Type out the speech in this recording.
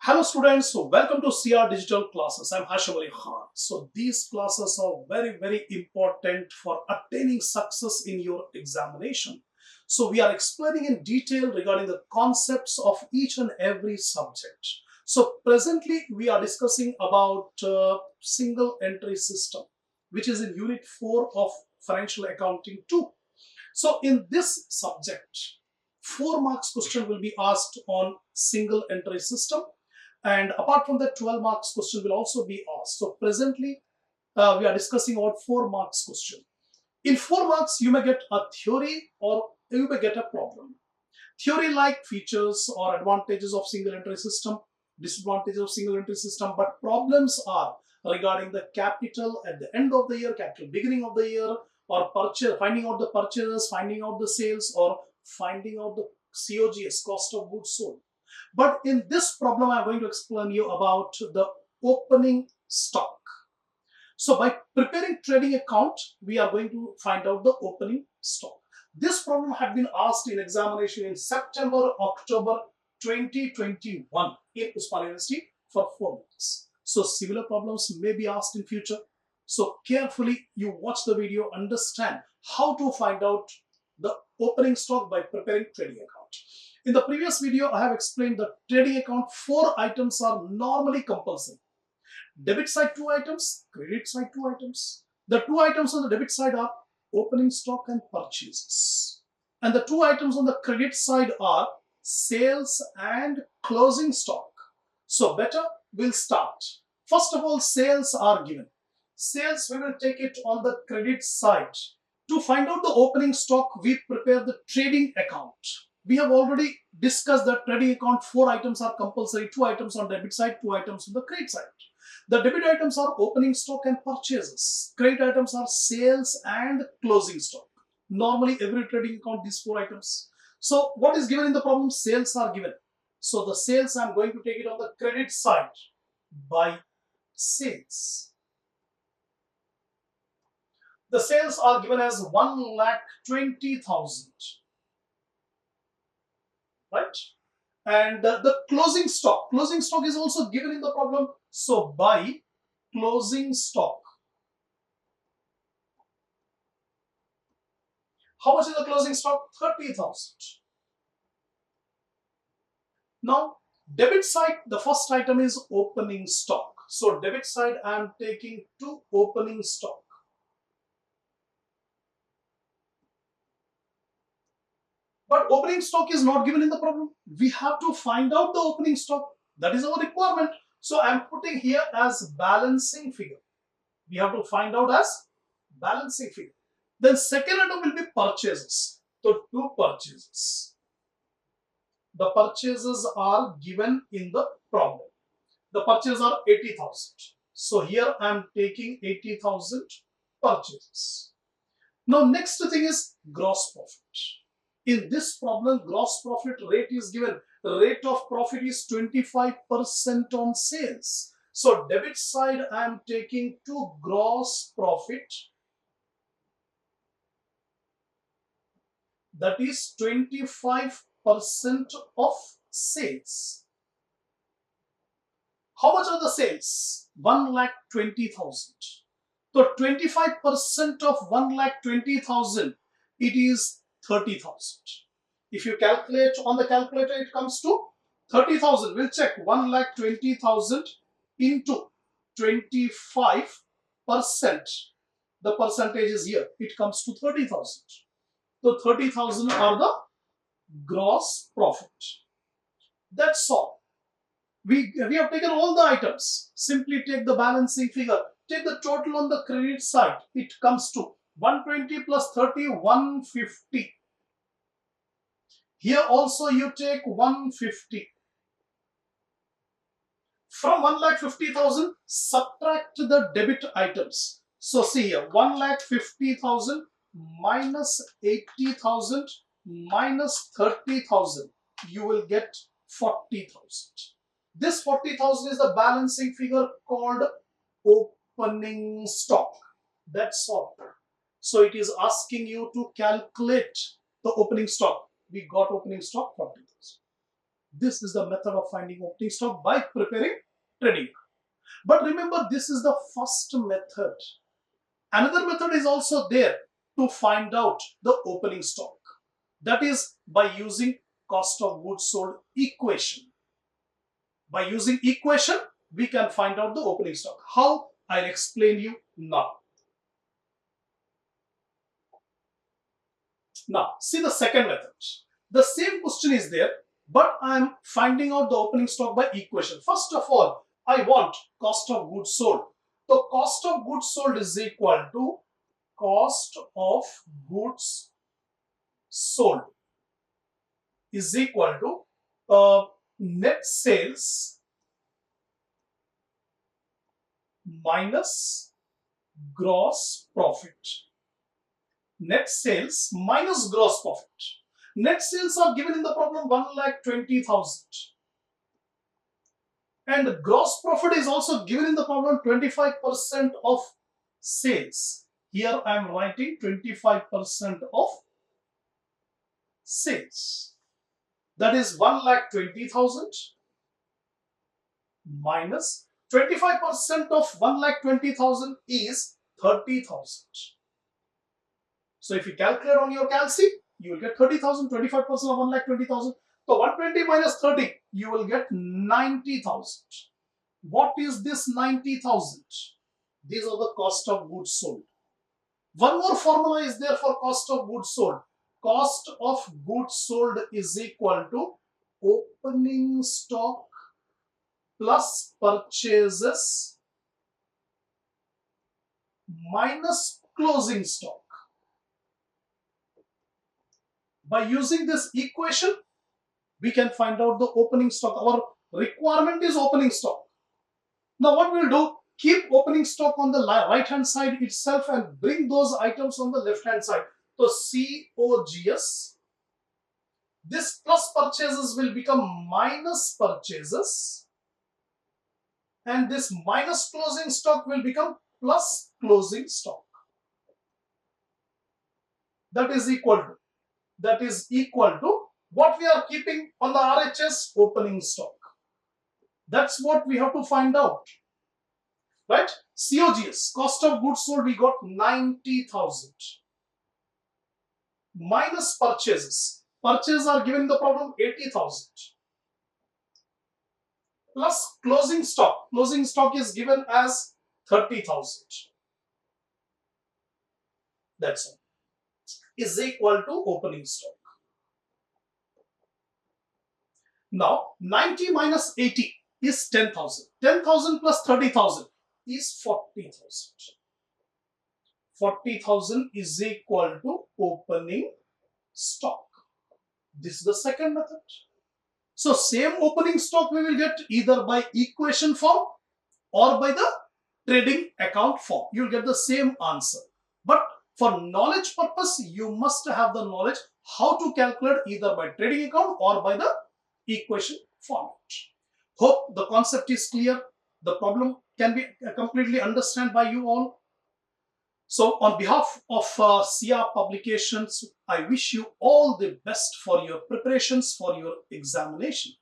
Hello students, so welcome to CR Digital Classes. I'm Hashim Ali Khan. So these classes are very important for attaining success in your examination. So we are explaining in detail regarding the concepts of each and every subject. So presently we are discussing about single entry system, which is in Unit 4 of Financial Accounting 2. So in this subject, 4 marks question will be asked on single entry system. And apart from that, 12 marks question will also be asked. So presently, we are discussing about 4 marks question. In 4 marks, you may get a theory or you may get a problem. Theory like features or advantages of single entry system, disadvantages of single entry system, but problems are regarding the capital at the end of the year, capital beginning of the year, or purchase, finding out the purchases, finding out the sales, or finding out the COGS, cost of goods sold. But in this problem, I'm going to explain you about the opening stock. So by preparing trading account, we are going to find out the opening stock. This problem had been asked in examination in September, October 2021 in Usman University for 4 months. So similar problems may be asked in future. So carefully you watch the video, understand how to find out the opening stock by preparing trading account. In the previous video, I have explained that trading account 4 items are normally compulsory. Debit side 2 items, credit side 2 items. The 2 items on the debit side are opening stock and purchases. And the 2 items on the credit side are sales and closing stock. So better, we'll start. First of all, sales are given. Sales, we will take it on the credit side. To find out the opening stock, we prepare the trading account. We have already discussed that trading account 4 items are compulsory, 2 items on debit side, 2 items on the credit side. The debit items are opening stock and purchases. Credit items are sales and closing stock. Normally every trading account these 4 items. So what is given in the problem? Sales are given. So the sales I'm going to take it on the credit side by sales. The sales are given as 1,20,000. Right? And the closing stock is also given in the problem. So by closing stock, how much is the closing stock? 30,000. Now debit side, the first item is opening stock. So debit side I am taking to opening stock. But opening stock is not given in the problem. We have to find out the opening stock. That is our requirement. So I am putting here as balancing figure. We have to find out as balancing figure. Then second item will be purchases. So 2 purchases. The purchases are given in the problem. The purchases are 80,000. So here I am taking 80,000 purchases. Now next thing is gross profit. In this problem, gross profit rate is given. The rate of profit is 25% on sales. So debit side I am taking to gross profit. That is 25% of sales. How much are the sales? 1,20,000. So 25% of 1,20,000, it is 30,000. If you calculate on the calculator, it comes to 30,000. We'll check 1,20,000 into 25%. The percentage is here. It comes to 30,000. So 30,000 are the gross profit. That's all. We have taken all the items. Simply take the balancing figure. Take the total on the credit side. It comes to 120 plus 30, 150. Here also you take 150. From 1,50,000, subtract the debit items. So see here, 1,50,000 minus 80,000 minus 30,000. You will get 40,000. This 40,000 is the balancing figure called opening stock. That's all. So it is asking you to calculate the opening stock. We got opening stock 40,000. This is the method of finding opening stock by preparing trading. But remember, this is the first method. Another method is also there to find out the opening stock. That is by using cost of goods sold equation. By using equation, we can find out the opening stock. How? I'll explain you now. Now, see the second method. The same question is there, but I am finding out the opening stock by equation. First of all, I want cost of goods sold. So, cost of goods sold is equal to cost of goods sold is equal to net sales minus gross profit. Net sales minus gross profit. Net sales are given in the problem 1,20,000. And gross profit is also given in the problem 25% of sales. Here I am writing 25% of sales. That is 1,20,000 minus 25% of 1,20,000 is 30,000. So if you calculate on your calci, you will get 30,000, 25% of 1,20,000. So 120 minus 30, you will get 90,000. What is this 90,000? These are the cost of goods sold. One more formula is there for cost of goods sold. Cost of goods sold is equal to opening stock plus purchases minus closing stock. By using this equation, we can find out the opening stock. Our requirement is opening stock. Now what we'll do, keep opening stock on the right hand side itself and bring those items on the left hand side. So COGS, this plus purchases will become minus purchases, and this minus closing stock will become plus closing stock. That is equal to what we are keeping on the RHS, opening stock. That's what we have to find out, right? COGS, cost of goods sold, we got 90,000 minus purchases. Purchases are given in the problem 80,000 plus closing stock. Closing stock is given as 30,000. That's all. Is equal to opening stock. Now 90 minus 80 is 10,000. 10,000 plus 30,000 is 40,000. 40,000 is equal to opening stock. This is the second method. So same opening stock we will get either by equation form or by the trading account form. You will get the same answer. But for knowledge purpose, you must have the knowledge how to calculate either by trading account or by the equation format. Hope the concept is clear. The problem can be completely understood by you all. So on behalf of SIA Publications, I wish you all the best for your preparations for your examination.